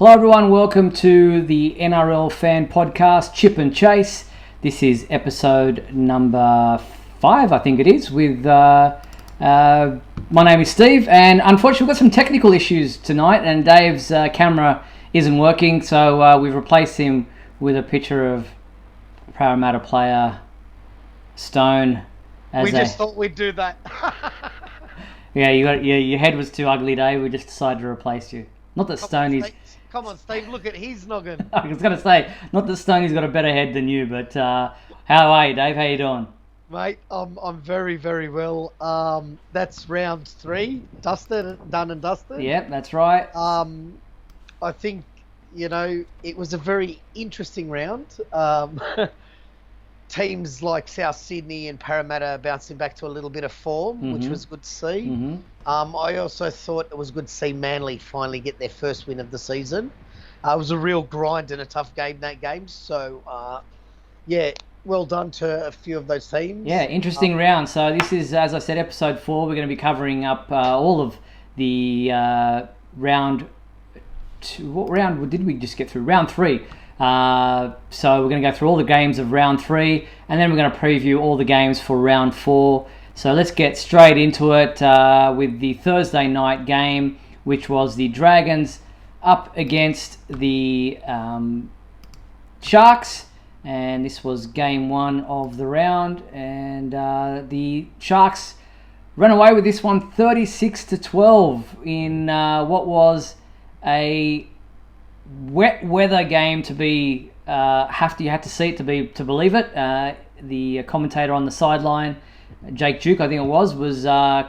Hello everyone, welcome to the NRL Fan Podcast, Chip and Chase. This is episode number 5, I think it is, with my name is Steve, and unfortunately we've got some technical issues tonight, and Dave's camera isn't working, so we've replaced him with a picture of Parramatta player Stone. We just thought we'd do that. Yeah, your head was too ugly, Dave. We just decided to replace you. Not that Stoney's... Come on, Steve, look at his noggin. I was going to say, not that Stoney's got a better head than you, but how are you, Dave? How you doing? Mate, I'm very, very well. That's round 3, done and dusted. Yep, that's right. I think, it was a very interesting round. Teams like South Sydney and Parramatta bouncing back to a little bit of form, which was good to see. Mm-hmm. I also thought it was good to see Manly finally get their first win of the season. It was a real grind and a tough game, that game. So, well done to a few of those teams. Yeah, interesting round. So this is, as I said, episode 4. We're going to be covering up all of the round 2. What round did we just get through? Round 3. So we're going to go through all the games of round 3, and then we're going to preview all the games for round 4. So let's get straight into it with the Thursday night game, which was the Dragons up against the Sharks, and this was game 1 of the round, and the Sharks ran away with this one 36-12 in what was a wet weather game to be. You had to see it to believe it. The commentator on the sideline, Jake Duke, I think it was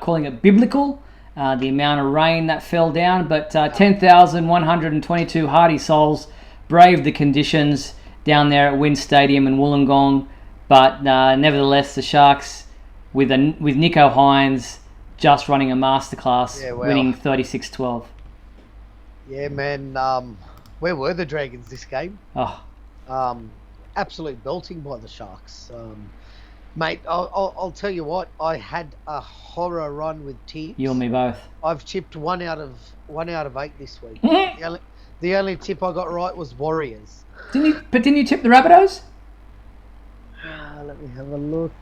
calling it biblical. The amount of rain that fell down, but 10,122 hardy souls braved the conditions down there at Wynn Stadium in Wollongong. But nevertheless, the Sharks with Nico Hines just running a masterclass, winning 36-12. Yeah, man. Where were the Dragons this game? Absolute belting by the Sharks. Mate, I'll tell you what, I had a horror run with tips. You and me both. I've tipped 1 out of 8 this week. The only tip I got right was Warriors. Didn't you tip the Rabbitohs? Let me have a look.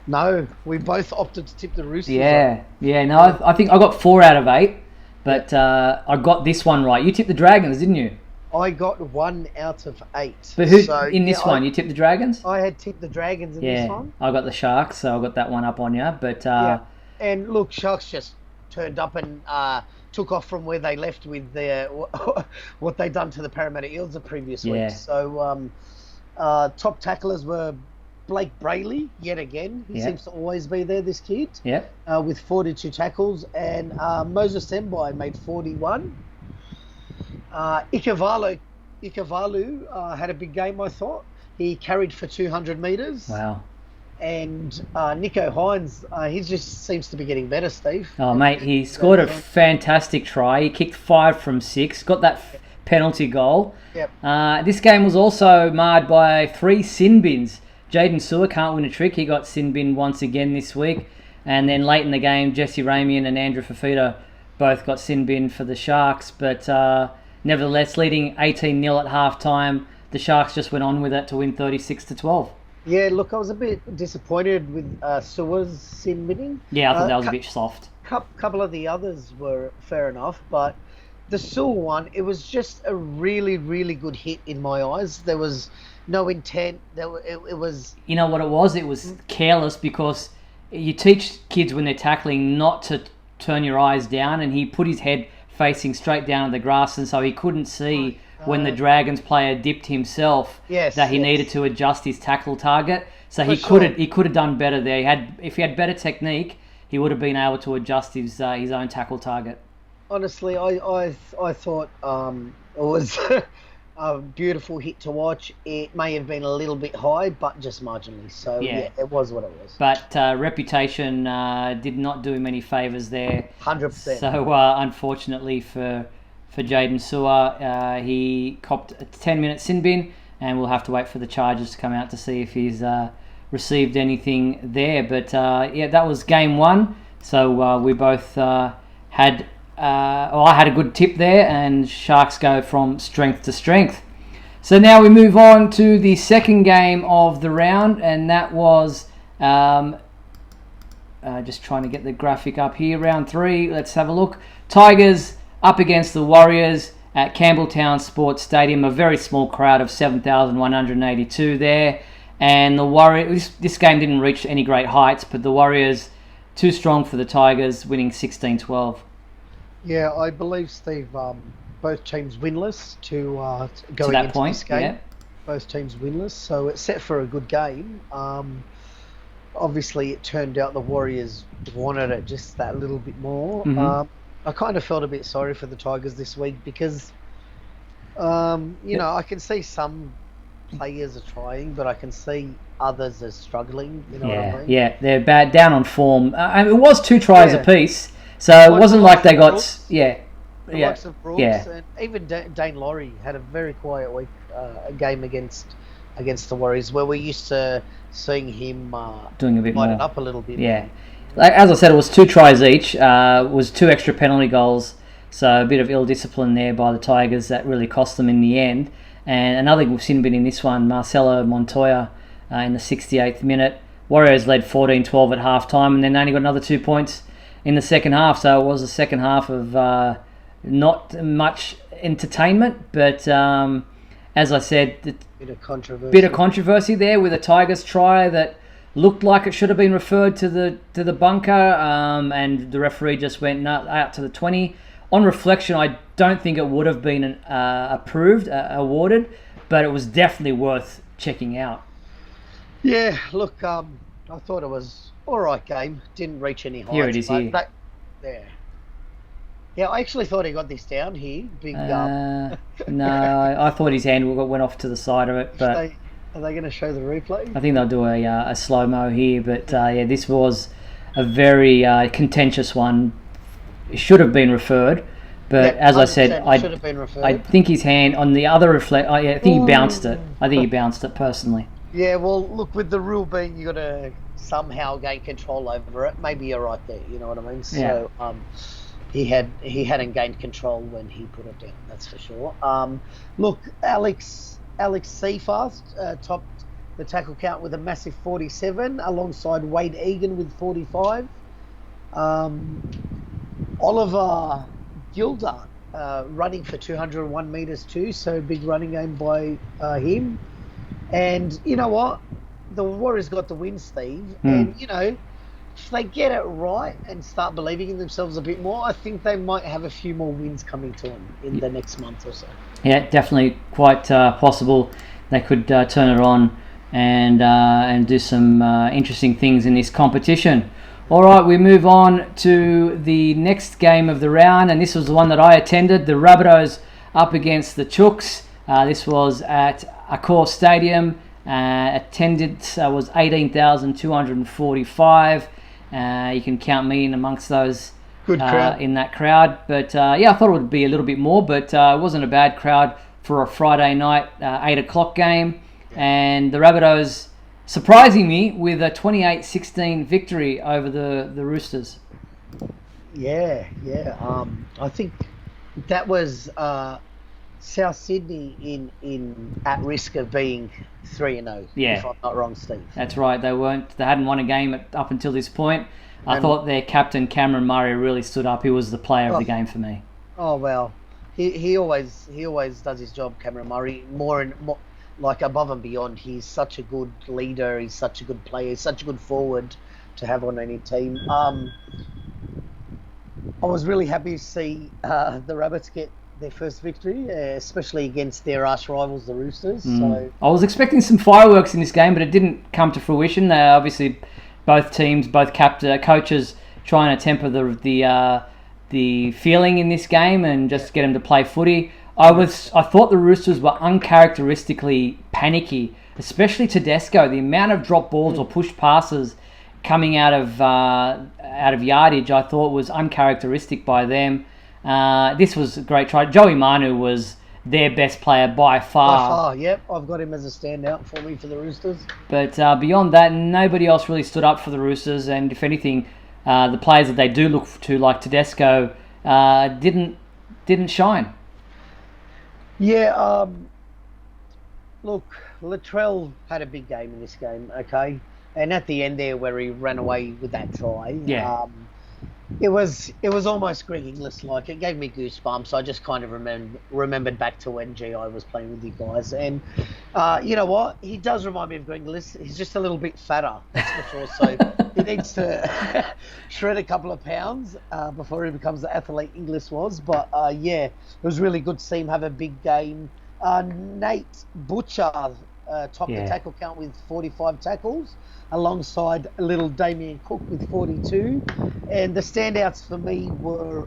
No, we both opted to tip the Roosters. No, I think I got 4 out of 8, but I got this one right. You tipped the Dragons, didn't you? I got 1 out of 8. But who in this one? You tipped the Dragons? I had tipped the Dragons in this one. I got the Sharks, so I got that one up on you. But and look, Sharks just turned up and took off from where they left with their what they done to the Parramatta Eels the previous week. So top tacklers were Blake Brayley yet again. He seems to always be there, this kid. With 42 tackles, and Moses Sembai made 41. Ikavalu had a big game, I thought. He carried for 200 metres. Wow. And Nico Hines, he just seems to be getting better, Steve. Oh, mate, he scored a fantastic try. He kicked 5 from 6, got that penalty goal. This game was also marred by 3 sin bins. Jaden Sewer can't win a trick. He got sin bin once again this week. And then late in the game, Jesse Ramian and Andrew Fafita both got sin bin for the Sharks. But nevertheless, leading 18-0 at halftime, the Sharks just went on with it to win 36-12. Yeah, look, I was a bit disappointed with Sewer's sin binning. Yeah, I thought that was a bit soft. Couple of the others were fair enough, but the Sewer one, it was just a really, really good hit in my eyes. There was no intent. It was... You know what it was? It was careless, because you teach kids when they're tackling not to turn your eyes down, and he put his head facing straight down at the grass, and so he couldn't see when the Dragons player dipped himself that he needed to adjust his tackle target. So he could have done better there. If he had better technique, he would have been able to adjust his own tackle target. Honestly, I thought it was a beautiful hit to watch. It may have been a little bit high, but just marginally. So yeah it was what it was. But reputation did not do him any favours there. 100%. So unfortunately for Jaden Sewer, he copped a 10-minute sin bin, and we'll have to wait for the charges to come out to see if he's received anything there. But that was game 1. So we both had I had a good tip there, and Sharks go from strength to strength. So now we move on to the second game of the round, and that was just trying to get the graphic up here. Round 3, let's have a look. Tigers up against the Warriors at Campbelltown Sports Stadium. A very small crowd of 7,182 there. And the Warriors, this game didn't reach any great heights, but the Warriors too strong for the Tigers, winning 16-12. Yeah, I believe, Steve, both teams winless to going that into point, this game. yeah. Both teams winless, so it's set for a good game. Obviously, it turned out the Warriors wanted it just that little bit more. Mm-hmm. I kind of felt a bit sorry for the Tigers this week because, I can see some players are trying, but I can see others are struggling. You know what I mean? Yeah, they're bad, down on form. It was 2 tries apiece, so it wasn't like they got... Brooks, the likes of Brooks, and even Dane Laurie had a very quiet week, a game against the Warriors, where we're used to seeing him doing a bit light more. It up a little bit. Yeah. Like, as I said, it was 2 tries each. Was 2 extra penalty goals, so a bit of ill discipline there by the Tigers that really cost them in the end. And another we've seen a bit in this one, Marcelo Montoya in the 68th minute. Warriors led 14-12 at half-time, and then only got another 2 points in the second half. So it was a second half of not much entertainment, but as I said, Bit of controversy there with a Tigers try that looked like it should have been referred to the bunker, and the referee just went out to the 20. On reflection, I don't think it would have been awarded, but it was definitely worth checking out. Yeah, look, I thought it was all right game. Didn't reach any heights. Here it is here. Yeah, I actually thought he got this down here. No, I thought his hand went off to the side of it. But are they going to show the replay? I think they'll do a slow-mo here. But this was a very contentious one. It should have been referred. But as I said, I think his hand on the other I think he bounced it. I think he bounced it personally. Yeah, well, look, with the rule being you got to somehow gain control over it, maybe you're right there. You know what I mean? So, he hadn't gained control when he put it down. That's for sure. Look, Alex Seafast topped the tackle count with a massive 47, alongside Wade Egan with 45. Oliver Gilder running for 201 metres too, so big running game by him. And you know what? The Warriors got the win, Steve. And, if they get it right and start believing in themselves a bit more, I think they might have a few more wins coming to them in the next month or so. Yeah, definitely quite possible they could turn it on and do some interesting things in this competition. All right, we move on to the next game of the round, and this was the one that I attended. The Rabbitohs up against the Chooks. This was at Accor Stadium. Attendance was 18,245. You can count me in amongst those good crowd in that crowd. But I thought it would be a little bit more, but it wasn't a bad crowd for a Friday night 8 o'clock game. And the Rabbitohs surprising me with a 28-16 victory over the Roosters. Yeah. I think that was South Sydney in at risk of being 3-0. Yeah, if I'm not wrong, Steve. That's right. They hadn't won a game up until this point. I thought their captain Cameron Murray really stood up. He was the player of the game for me. Oh well, he always does his job, Cameron Murray. More like above and beyond. He's such a good leader. He's such a good player. He's such a good forward to have on any team. I was really happy to see the Rabbits get their first victory, especially against their arch rivals, the Roosters. So I was expecting some fireworks in this game, but it didn't come to fruition. Obviously, both teams, both coaches, trying to temper the feeling in this game and just get them to play footy. I thought the Roosters were uncharacteristically panicky, especially Tedesco. The amount of drop balls or push passes coming out of yardage, I thought was uncharacteristic by them. This was a great try. Joey Manu was their best player by far. Yep. I've got him as a standout for me for the Roosters. But beyond that, nobody else really stood up for the Roosters. And if anything, the players that they do look to, like Tedesco, didn't shine. Yeah, look, Latrell had a big game in this game, okay? And at the end there where he ran away with that try, it was almost Greg Inglis like. It gave me goosebumps. I just kind of remembered back to when GI was playing with you guys. And you know what? He does remind me of Greg Inglis. He's just a little bit fatter, that's for sure. So he needs to shred a couple of pounds before he becomes the athlete Inglis was. But yeah, it was really good to see him have a big game. Nate Butcher topped the tackle count with 45 tackles, alongside little Damien Cook with 42. And the standouts for me were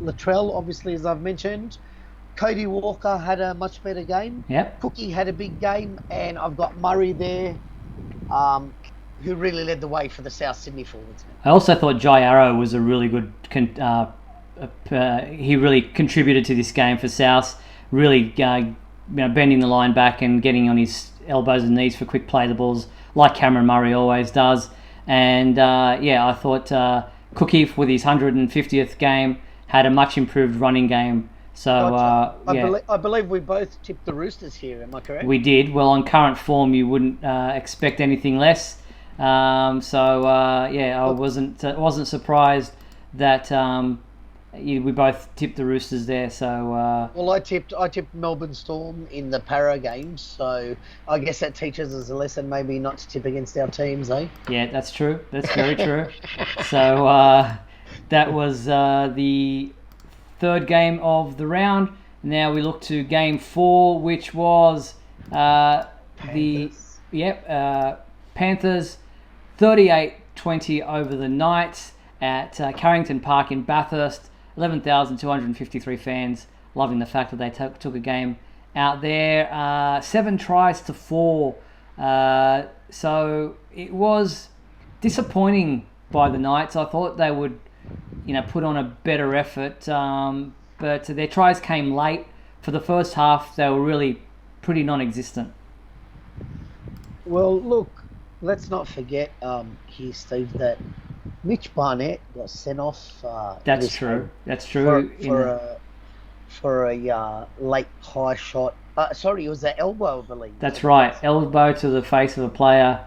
Latrell, obviously, as I've mentioned. Cody Walker had a much better game. Yep. Cookie had a big game. And I've got Murray there, who really led the way for the South Sydney forwards. I also thought Jai Arrow was a really good... he really contributed to this game for South, really bending the line back and getting on his elbows and knees for quick play the balls, like Cameron Murray always does. And I thought Cookie, with his 150th game, had a much improved running game. So I believe we both tipped the Roosters here. Am I correct? We did. Well, on current form, you wouldn't expect anything less. I wasn't surprised that we both tipped the Roosters there. So well, I tipped Melbourne Storm in the Para games, so I guess that teaches us a lesson, maybe not to tip against our teams, eh? Yeah, that's true. That's very true. So that was the third game of the round. Now we look to game 4, which was Panthers 38-20 over the Knights at Carrington Park in Bathurst. 11,253 fans loving the fact that they took a game out there. 7 tries to 4. So it was disappointing by the Knights. I thought they would, put on a better effort. But their tries came late. For the first half, they were really pretty non-existent. Well, look, let's not forget here, Steve, that Mitch Barnett got sent off. That's true. That's true. For a late high shot. Sorry, it was an elbow, I believe. That's right. Elbow to the face of a player.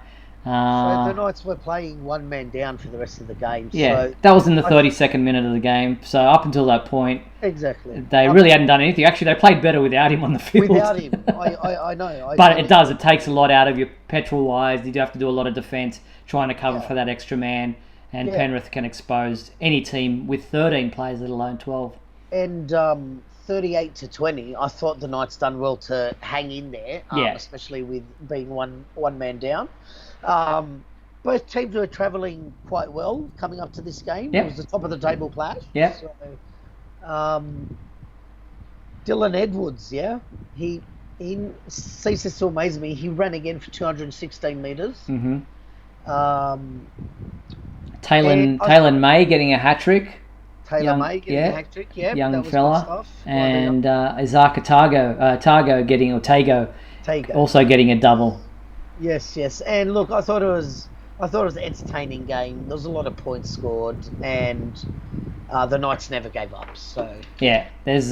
So the Knights were playing one man down for the rest of the game. Yeah, so that was in the 32nd minute of the game. So up until that point, exactly, they really hadn't done anything. Actually, they played better without him on the field. Without him, I know. But it does. It takes a lot out of you petrol-wise. You do have to do a lot of defence trying to cover for that extra man. And Penrith can expose any team with 13 players, let alone 12. And 38-20, I thought the Knights done well to hang in there, especially with being one man down. Both teams were travelling quite well coming up to this game. It was the top of the table clash. Yeah. So, Dylan Edwards, he ceases to amaze me. He ran again for 216 metres. Mm-hmm. Taylor May getting a hat-trick. Taylor May getting a hat-trick, young fella. And Isaac Tago also getting a double. Yes. And look, I thought it was an entertaining game. There was a lot of points scored, and the Knights never gave up. So yeah, there's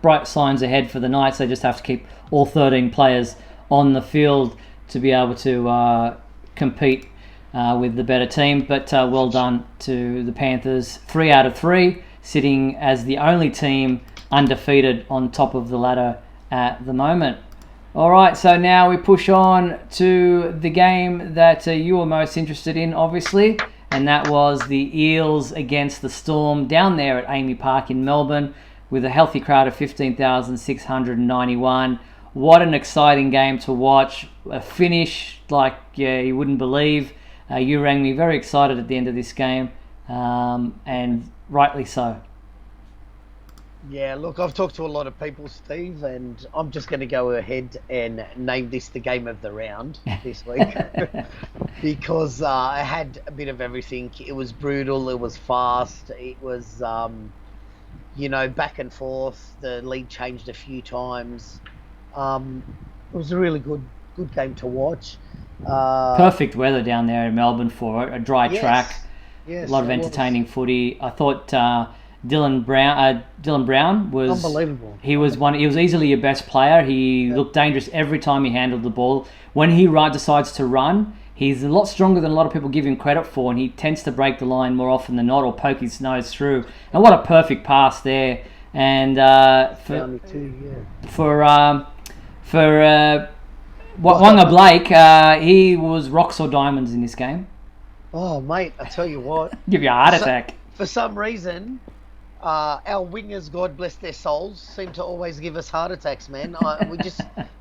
bright signs ahead for the Knights. They just have to keep all 13 players on the field to be able to compete with the better team. But well done to the Panthers. 3 out of 3, sitting as the only team undefeated on top of the ladder at the moment. All right, so now we push on to the game that you were most interested in, obviously, and that was the Eels against the Storm down there at Amy Park in Melbourne with a healthy crowd of 15,691. What an exciting game to watch. A finish like you wouldn't believe. You rang me very excited at the end of this game, and rightly so. Yeah, look, I've talked to a lot of people, Steve, and I'm just going to go ahead and name this the game of the round this week because I had a bit of everything. It was brutal, it was fast, it was, back and forth. The lead changed a few times. It was a really good game to watch. Perfect weather down there in Melbourne for a dry track. Yes, a lot of entertaining footy. I thought Dylan Brown was unbelievable. He was easily your best player. He looked dangerous every time he handled the ball. When he decides to run, he's a lot stronger than a lot of people give him credit for, and he tends to break the line more often than not or poke his nose through. And what a perfect pass there! And for Wanga Blake, he was rocks or diamonds in this game. Oh, mate, I tell you what. Give you a heart attack. For some reason, our wingers, God bless their souls, seem to always give us heart attacks, man.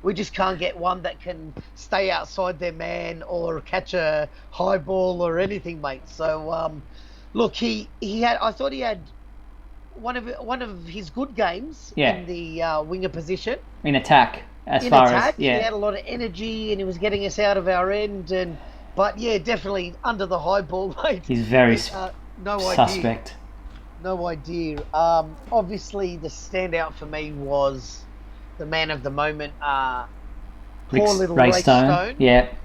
We just can't get one that can stay outside their man or catch a high ball or anything, mate. So, look, I thought he had one of his good games in the winger position. In attack, he had a lot of energy and he was getting us out of our end. But yeah, definitely under the high ball, mate. He's very suspect. No idea. Obviously, the standout for me was the man of the moment, poor little Ray Stone,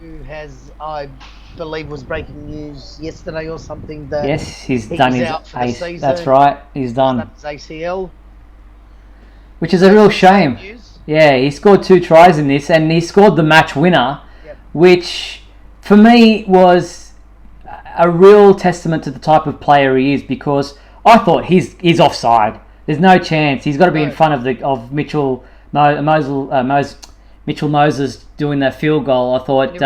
who has, I believe, was breaking news yesterday or something. That he's done his ACL. That's right, he's done his ACL, which is a real shame. Yeah, he scored 2 tries in this, and he scored the match winner, which for me was a real testament to the type of player he is, because I thought he's offside. There's no chance. He's got to be in front of Mitchell Moses doing that field goal. I thought,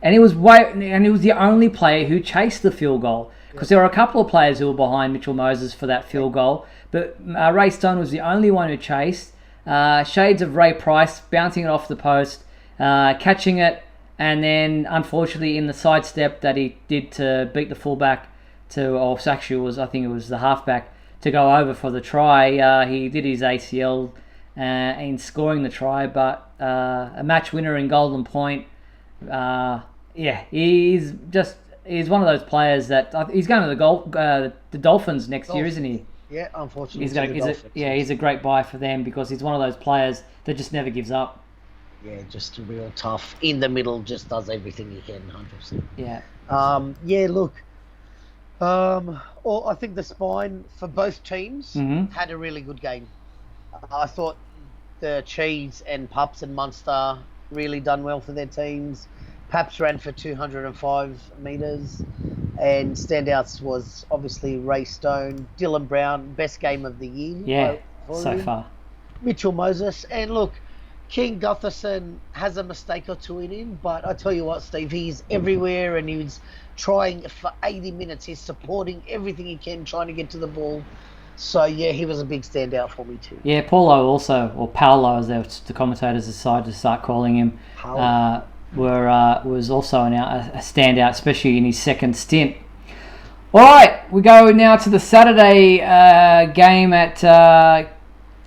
and he was the only player who chased the field goal, because there were a couple of players who were behind Mitchell Moses for that field goal, but Ray Stone was the only one who chased. Shades of Ray Price bouncing it off the post, catching it, and then unfortunately in the sidestep that he did to beat the fullback I think it was the halfback, to go over for the try. He did his ACL in scoring the try, but a match winner in Golden Point. He's one of those players that he's going to the Dolphins next year, isn't he? Yeah, unfortunately. He's a great buy for them, because he's one of those players that just never gives up. Yeah, just real tough. In the middle, just does everything he can, 100%. Yeah. Look. I think the spine for both teams had a really good game. I thought the Cheese and Pups and Munster really done well for their teams. Paps ran for 205 metres, and standouts was obviously Ray Stone, Dylan Brown, best game of the year. Yeah, so far. Mitchell Moses, and look, King Gutherson has a mistake or two in him, but I tell you what, Steve, he's everywhere, and he's trying for 80 minutes. He's supporting everything he can, trying to get to the ball. So, yeah, he was a big standout for me too. Yeah, Paulo also, or Paolo as the commentators decided to start calling him, was also a standout, especially in his second stint. All right, we go now to the Saturday game at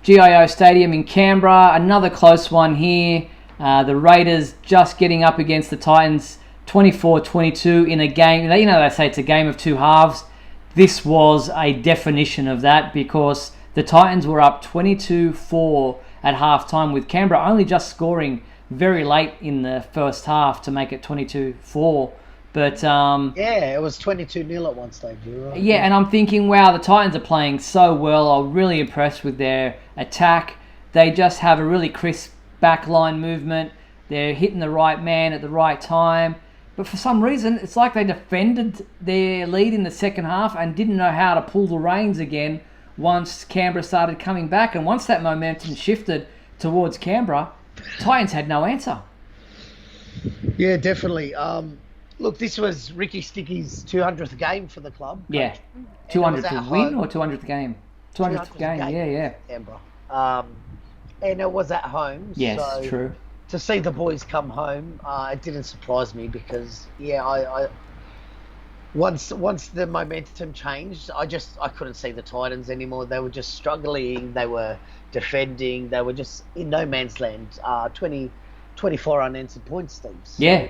GIO Stadium in Canberra. Another close one here. The Raiders just getting up against the Titans 24-22 in a game. You know, they say it's a game of two halves. This was a definition of that, because the Titans were up 22-4 at halftime, with Canberra only just scoring very late in the first half to make it 22-4. But it was 22-0 at one stage. You're right. Yeah, and I'm thinking, wow, the Titans are playing so well. I'm really impressed with their attack. They just have a really crisp backline movement. They're hitting the right man at the right time. But for some reason, it's like they defended their lead in the second half and didn't know how to pull the reins again once Canberra started coming back. And once that momentum shifted towards Canberra, Titans had no answer. Yeah, definitely. Look, this was Ricky Sticky's 200th game for the club. Yeah, 200th win or 200th game? 200th game, yeah. Canberra. And it was at home. Yes, so true. To see the boys come home, it didn't surprise me, because I once the momentum changed, I couldn't see the Titans anymore. They were just struggling. They were defending. They were just in no man's land. 24 unanswered points, Steve. So, yeah,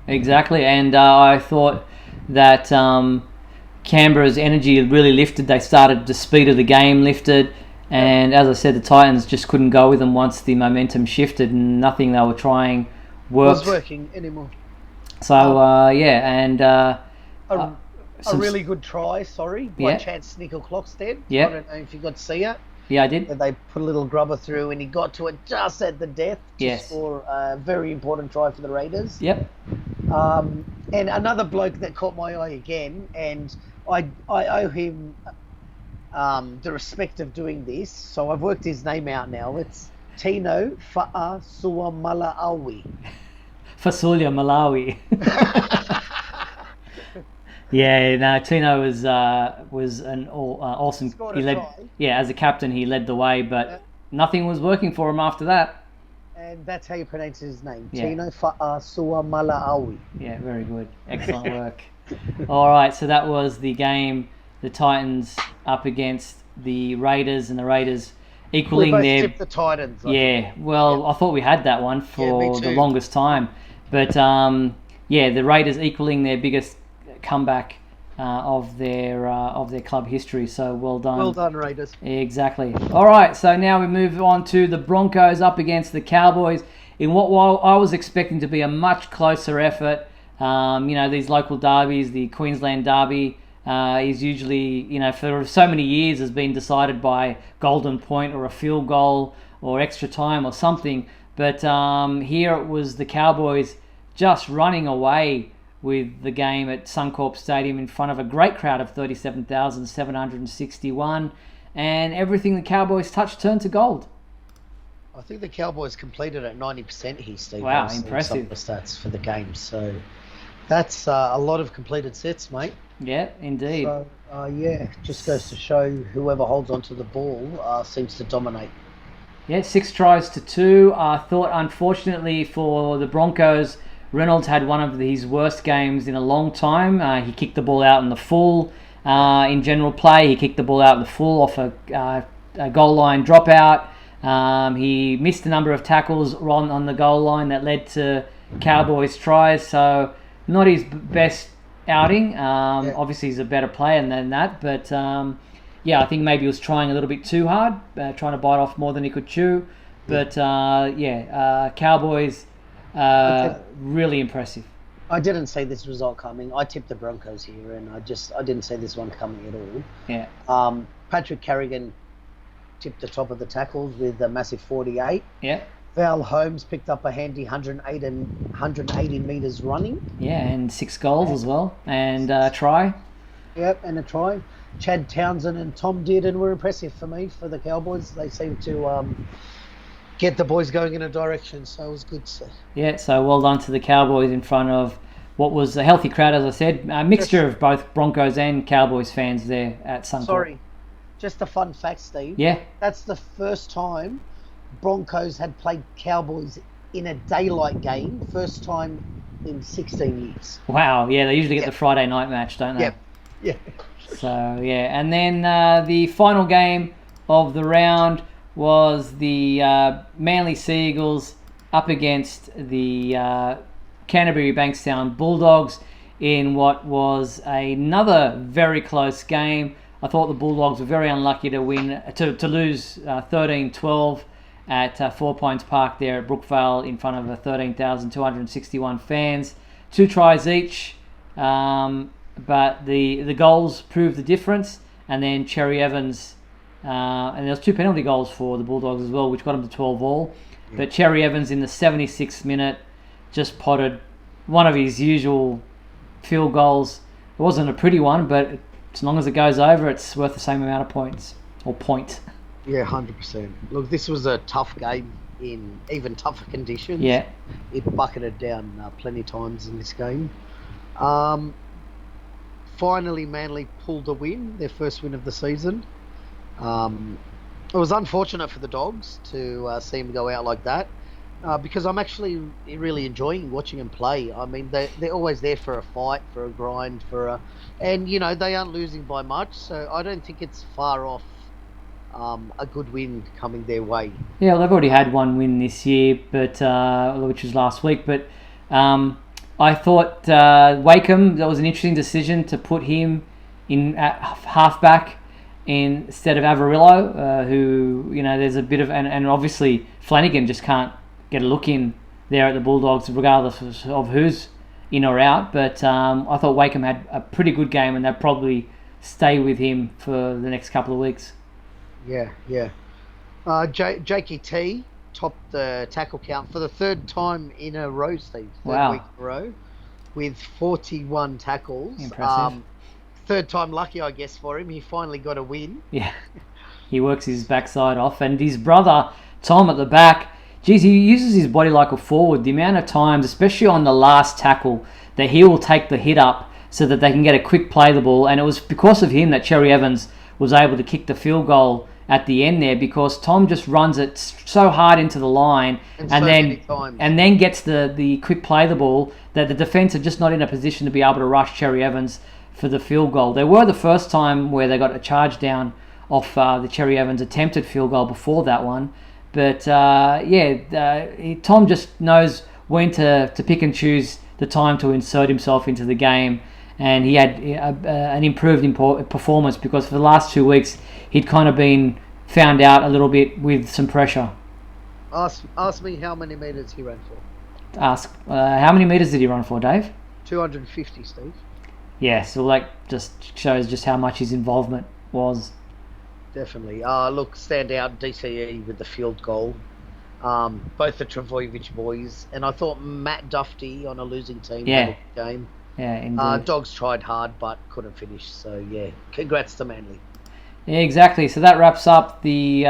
exactly. And I thought that Canberra's energy really lifted. They started, the speed of the game lifted. And as I said, the Titans just couldn't go with them once the momentum shifted, and nothing they were trying worked. Was working anymore. So, a really good try, by Chance Nickel-Clockstead. Yeah. I don't know if you got to see it. Yeah, I did. And they put a little grubber through and he got to it just at the death to score a very important try for the Raiders. Yep. And another bloke that caught my eye again, and I owe him the respect of doing this, so I've worked his name out now. It's Tino Fa'asuamalawi. Fasulia Malawi. Yeah, no, Tino was an awesome. He led, as a captain, he led the way, but nothing was working for him after that. And that's how you pronounce his name, Tino Fa'asuamalawi. Yeah, very good, excellent work. All right, so that was the game. The Titans up against the Raiders, and the Raiders equaling we both tipped the Titans. I thought we had that one for the longest time, but the Raiders equaling their biggest comeback of their club history. So well done. Well done, Raiders. Exactly. All right, so now we move on to the Broncos up against the Cowboys in what I was expecting to be a much closer effort. These local derbies, the Queensland Derby, is usually, for so many years has been decided by golden point or a field goal or extra time or something. But here it was the Cowboys just running away with the game at Suncorp Stadium in front of a great crowd of 37,761, and everything the Cowboys touched turned to gold. I think the Cowboys completed at 90% here, Steve. Wow, impressive. Some of the stats for the game. So that's a lot of completed sets, mate. Yeah, indeed. So, just goes to show whoever holds onto the ball seems to dominate. Yeah, 6 tries to 2. I thought, unfortunately for the Broncos, Reynolds had one of his worst games in a long time. He kicked the ball out in the full. In general play, he kicked the ball out in the full off a goal line dropout. He missed a number of tackles on the goal line that led to Cowboys tries. So not his best outing. Obviously, he's a better player than that. But I think maybe he was trying a little bit too hard, trying to bite off more than he could chew. But Cowboys... really impressive. I didn't see this result coming. I tipped the Broncos here, and I didn't see this one coming at all. Yeah. Patrick Carrigan tipped the top of the tackles with a massive 48. Yeah. Val Holmes picked up a handy 180 metres running. Yeah, and 6 goals as well, and a try. Yep, and a try. Chad Townsend and Tom Dearden were impressive for me, for the Cowboys. They seemed to get the boys going in a direction, so it was good to see. Yeah, so well done to the Cowboys in front of what was a healthy crowd, as I said. A mixture of both Broncos and Cowboys fans there at Suncorp. Sorry, just a fun fact, Steve. Yeah. That's the first time Broncos had played Cowboys in a daylight game, first time in 16 years. Wow, yeah, they usually get the Friday night match, don't they? Yep. Yeah. So, and then the final game of the round was the Manly Sea Eagles up against the Canterbury Bankstown Bulldogs in what was another very close game. I thought the Bulldogs were very unlucky to lose 13-12 at 4 Points Park there at Brookvale in front of 13,261 fans. 2 tries each, but the goals proved the difference, and then Cherry Evans. And there was 2 penalty goals for the Bulldogs as well, which got them to 12 all. Yeah. But Cherry Evans in the 76th minute just potted one of his usual field goals. It wasn't a pretty one, but as long as it goes over, it's worth the same amount of points, or point. Yeah, 100%. Look, this was a tough game in even tougher conditions. Yeah. It bucketed down plenty of times in this game. Finally, Manly pulled a win, their first win of the season. It was unfortunate for the Dogs to see him go out like that, because I'm actually really enjoying watching them play. I mean, they're always there for a fight, for a grind, and they aren't losing by much, so I don't think it's far off a good win coming their way. Yeah, well, they've already had one win this year, but which was last week. But I thought Wakeham, that was an interesting decision to put him in at halfback instead of Avarillo, who, there's a bit of... And obviously Flanagan just can't get a look in there at the Bulldogs, regardless of who's in or out. But I thought Wakeham had a pretty good game, and they'll probably stay with him for the next couple of weeks. Yeah. JKT topped the tackle count for the third time in a row, Steve. Third week in a row, with 41 tackles. Impressive. Third time lucky, I guess, for him. He finally got a win. Yeah. He works his backside off. And his brother, Tom, at the back, geez, he uses his body like a forward. The amount of times, especially on the last tackle, that he will take the hit up so that they can get a quick play the ball. And it was because of him that Cherry Evans was able to kick the field goal at the end there, because Tom just runs it so hard into the line and then gets the quick play the ball that the defence are just not in a position to be able to rush Cherry Evans for the field goal. They were the first time where they got a charge down off the Cherry Evans attempted field goal before that one. But Tom just knows when to pick and choose the time to insert himself into the game. And he had an improved performance, because for the last 2 weeks he'd kind of been found out a little bit with some pressure. Ask me how many metres he ran for. How many metres did he run for, Dave? 250, Steve. Yeah, so that just shows just how much his involvement was. Definitely. Look, stand out DCE with the field goal. Both the Travojevic boys. And I thought Matt Duffy on a losing team had a good game. Yeah, indeed. Dogs tried hard but couldn't finish. So, yeah, congrats to Manly. Yeah, exactly. So that wraps up the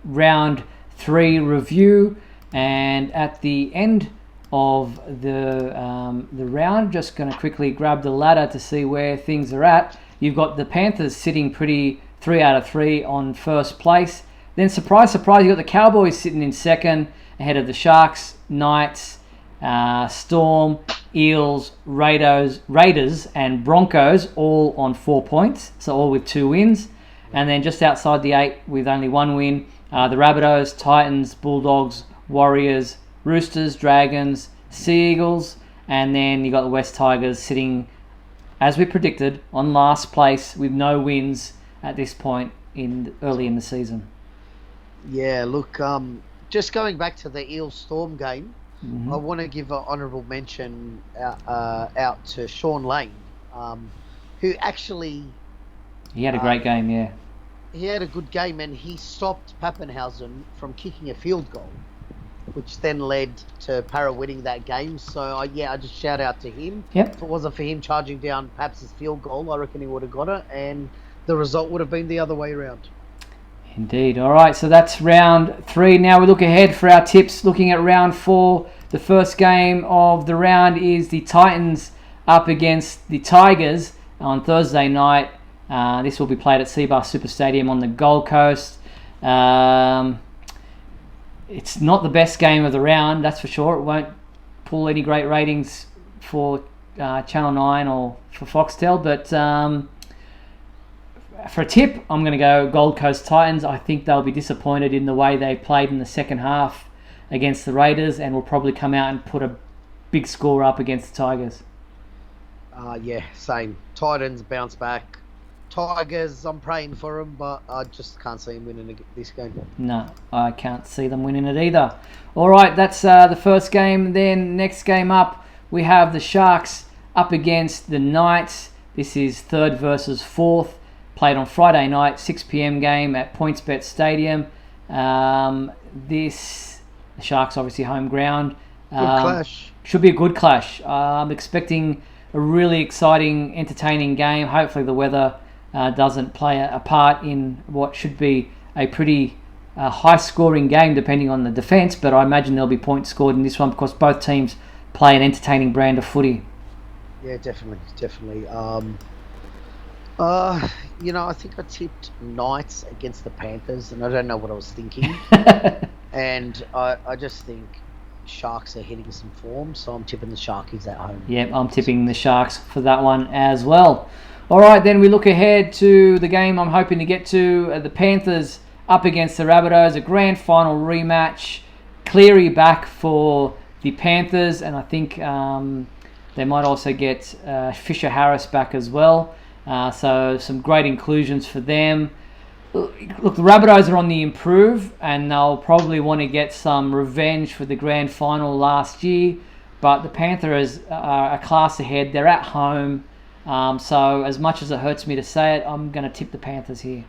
round 3 review. And at the end of the round, just going to quickly grab the ladder to see where things are at. You've got the Panthers sitting pretty 3 out of 3 on first place. Then, surprise, surprise, you've got the Cowboys sitting in second, ahead of the Sharks, Knights, Storm, Eels, Raiders and Broncos, all on 4 points, so all with 2 wins. And then just outside the 8 with only 1 win, the Rabbitohs, Titans, Bulldogs, Warriors, Roosters, Dragons, Sea Eagles, and then you got the West Tigers sitting, as we predicted, on last place with no wins at this point early in the season. Yeah, look, just going back to the Eels Storm game, I want to give an honourable mention out to Sean Lane, who actually... He had a great game, yeah. He had a good game, and he stopped Pappenhausen from kicking a field goal, which then led to Para winning that game. So, I just shout out to him. Yep. If it wasn't for him charging down Paps' field goal, I reckon he would have got it, and the result would have been the other way around. Indeed. All right, so that's round 3. Now we look ahead for our tips. Looking at round 4, the first game of the round is the Titans up against the Tigers on Thursday night. This will be played at Seabar Super Stadium on the Gold Coast. It's not the best game of the round, that's for sure. It won't pull any great ratings for Channel 9 or for Foxtel, but for a tip, I'm going to go Gold Coast Titans. I think they'll be disappointed in the way they played in the second half against the Raiders, and will probably come out and put a big score up against the Tigers. Yeah, same. Titans bounce back. Tigers, I'm praying for them, but I just can't see them winning this game. No, I can't see them winning it either. All right, that's the first game. Then next game up, we have the Sharks up against the Knights. This is 3rd versus 4th, played on Friday night, 6 p.m. game at PointsBet Stadium. The Sharks obviously home ground. Good clash. Should be a good clash. I'm expecting a really exciting, entertaining game. Hopefully the weather doesn't play a part in what should be a pretty high-scoring game, depending on the defence. But I imagine there'll be points scored in this one, because both teams play an entertaining brand of footy. Yeah, definitely. I think I tipped Knights against the Panthers, and I don't know what I was thinking. And I just think Sharks are hitting some form, so I'm tipping the Sharkies at home. Yeah, I'm tipping the Sharks for that one as well. All right, then we look ahead to the game I'm hoping to get to, the Panthers up against the Rabbitohs, a grand final rematch. Cleary back for the Panthers, and I think they might also get Fisher Harris back as well. So some great inclusions for them. Look, the Rabbitohs are on the improve, and they'll probably want to get some revenge for the grand final last year. but the Panthers are a class ahead. They're at home. So as much as it hurts me to say it, I'm going to tip the Panthers here.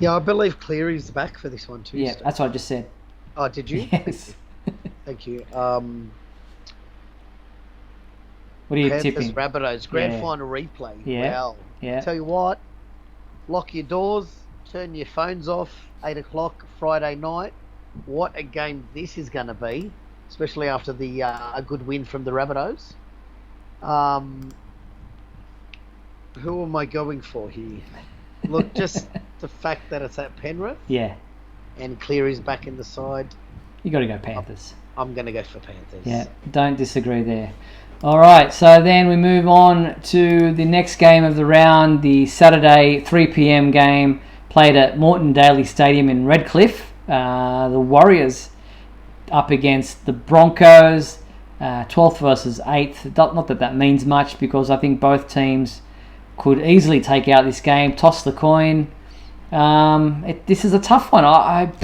Yeah, I believe Cleary's back for this one too. Yeah, Steve. that's what I just said. Oh, did you? Yes. Thank you. What are you Panthers, tipping? Rabbitohs, grand final replay. Yeah. Well, Yeah. tell you what, lock your doors, turn your phones off, 8 o'clock Friday night. What a game this is going to be, especially after the a good win from the Rabbitohs. Who am I going for here? Look, just the fact that it's at Penrith. Yeah. And Cleary's back in the side. You got to go Panthers. I'm going to go for Panthers. Yeah, don't disagree there. All right, so then we move on to the next game of the round, the Saturday 3 p.m. game played at Moreton Daily Stadium in Redcliffe. The Warriors up against the Broncos, 12th versus 8th. Not that means much, because I think both teams could easily take out this game. Toss the coin. This is a tough one. I've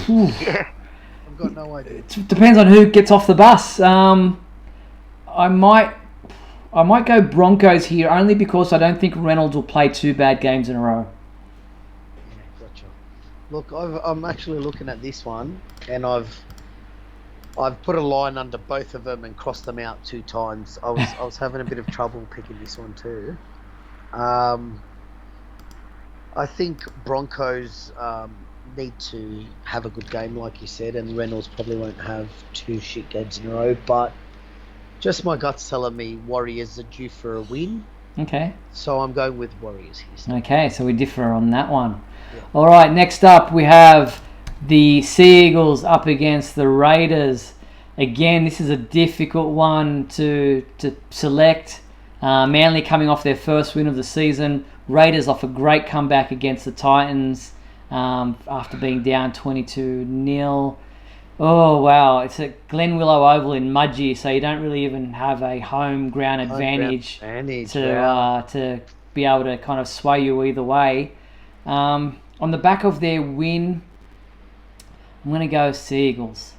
got no idea. It depends on who gets off the bus. I might go Broncos here, only because I don't think Reynolds will play 2 bad games in a row. Yeah, gotcha. Look, I'm actually looking at this one, and I've put a line under both of them and crossed them out 2 times. I was having a bit of trouble picking this one too. I think Broncos need to have a good game, like you said, and Reynolds probably won't have 2 shit games in a row, but just my gut's telling me Warriors are due for a win. Okay. So I'm going with Warriors here. Okay, so we differ on that one. Yeah. All right, next up we have the Sea Eagles up against the Raiders. Again, this is a difficult one to select. Manly coming off their first win of the season. Raiders off a great comeback against the Titans after being down 22-0. Oh, wow. It's at Glen Willow Oval in Mudgee, so you don't really even have a home ground advantage to be able to kind of sway you either way. On the back of their win, I'm going to go Sea Eagles.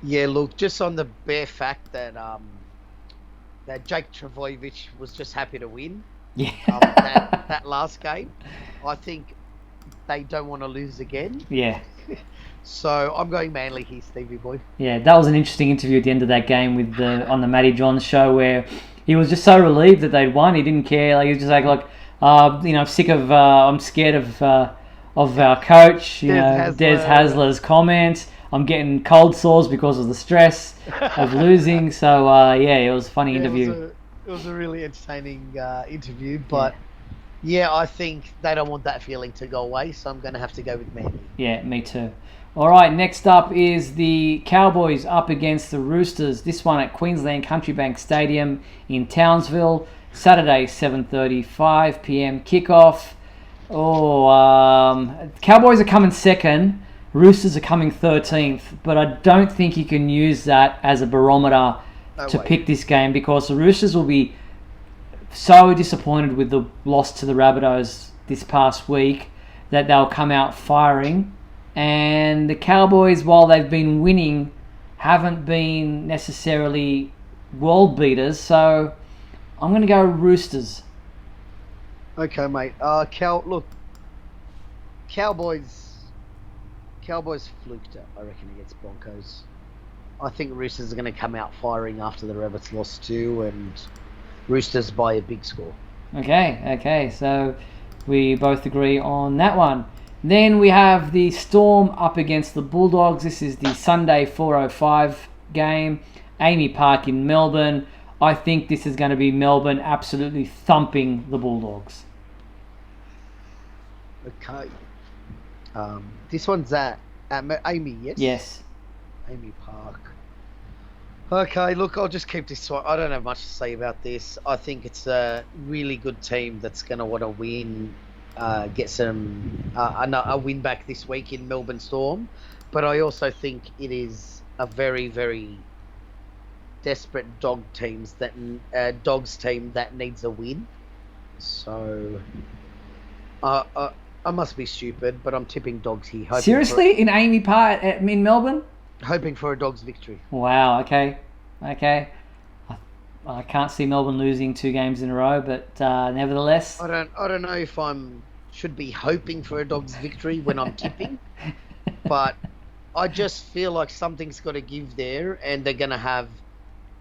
Yeah, look, just on the bare fact that that Jake Trbojevic was just happy to win. Yeah. That last game, I think they don't want to lose again. Yeah. So I'm going Manly here, Stevie boy. Yeah, that was an interesting interview at the end of that game on the Matty Johns show, where he was just so relieved that they'd won. He didn't care. Like, he was just like, I'm sick of, I'm scared of our coach, Des Hasler's comments. I'm getting cold sores because of the stress of losing. So it was a funny interview. It was a really entertaining interview, but yeah, I think they don't want that feeling to go away, so I'm going to have to go with Manly. Yeah, me too. All right, next up is the Cowboys up against the Roosters. This one at Queensland Country Bank Stadium in Townsville. Saturday, 7:35 p.m. kickoff. Cowboys are coming second. Roosters are coming 13th. But I don't think you can use that as a barometer to pick this game, because the Roosters will be so disappointed with the loss to the Rabbitohs this past week that they'll come out firing. And the Cowboys, while they've been winning, haven't been necessarily world beaters. So I'm going to go Roosters. Okay, mate. Cowboys fluked it, I reckon, against Broncos. I think Roosters are going to come out firing after the Rabbits lost too, and Roosters by a big score. Okay. So we both agree on that one. Then we have the Storm up against the Bulldogs. This is the Sunday 4:05 game. Amy Park in Melbourne. I think this is going to be Melbourne absolutely thumping the Bulldogs. Okay. This one's at Amy, yes? Yes. Amy Park. Okay, look, I'll just keep this one. I don't have much to say about this. I think it's a really good team that's going to want to win, get some a win back this week in Melbourne Storm. But I also think it is a very, very desperate Dogs team that needs a win. So I must be stupid, but I'm tipping Dogs here. Seriously? In Amy Park in Melbourne? Hoping for a Dogs victory. Wow, okay. Okay. I can't see Melbourne losing 2 games in a row, but nevertheless, I don't know if should be hoping for a Dogs victory when I'm tipping, but I just feel like something's got to give there, and they're going to have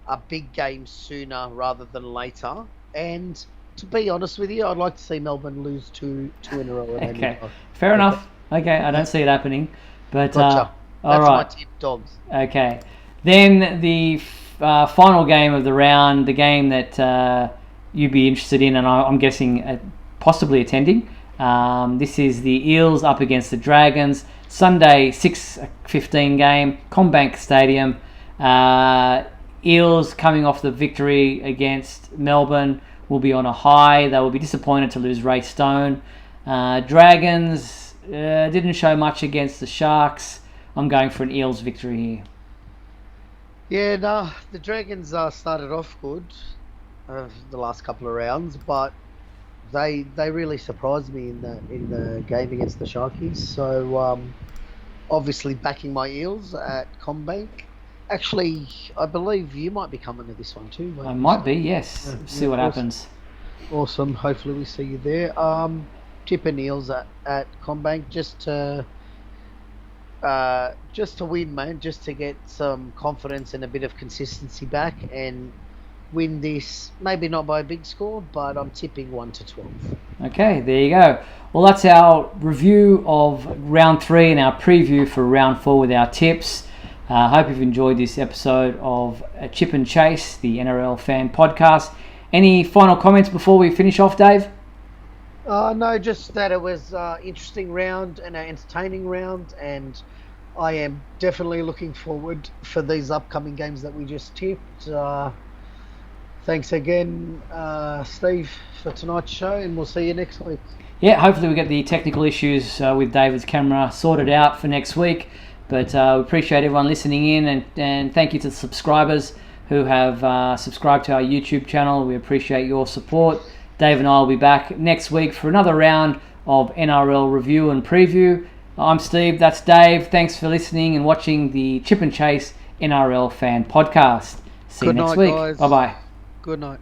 a big game sooner rather than later. And to be honest with you, I'd like to see Melbourne lose two in a row. Okay, fair enough. Okay, I don't see it happening, but gotcha. All right. That's my tip, Dogs. Okay, then the final game of the round, the game that you'd be interested in, and I'm guessing possibly attending. This is the Eels up against the Dragons. Sunday 6:15 game, Combank Stadium. Eels coming off the victory against Melbourne will be on a high. They will be disappointed to lose Ray Stone. Dragons didn't show much against the Sharks. I'm going for an Eels victory here. Yeah, no, the Dragons started off good the last couple of rounds, but they really surprised me in the game against the Sharkies. So obviously backing my Eels at Combank. Actually, I believe you might be coming to this one too. I might be, yes. See what happens. Awesome. Hopefully we see you there. Tipping Eels at Combank just to win, man. Just to get some confidence and a bit of consistency back and win this. Maybe not by a big score, but I'm tipping 1-12. Okay, there you go. Well, that's our review of round 3 and our preview for round 4 with our tips. I hope you've enjoyed this episode of Chip and Chase, the NRL Fan Podcast. Any final comments before we finish off, Dave? No, just that it was an interesting round and an entertaining round, and I am definitely looking forward for these upcoming games that we just tipped. Thanks again, Steve, for tonight's show, and we'll see you next week. Yeah, hopefully we get the technical issues with David's camera sorted out for next week. But we appreciate everyone listening in, and thank you to the subscribers who have subscribed to our YouTube channel. We appreciate your support. Dave and I will be back next week for another round of NRL review and preview. I'm Steve, that's Dave. Thanks for listening and watching the Chip and Chase NRL Fan Podcast. See you next week. Guys. Bye-bye. Good night.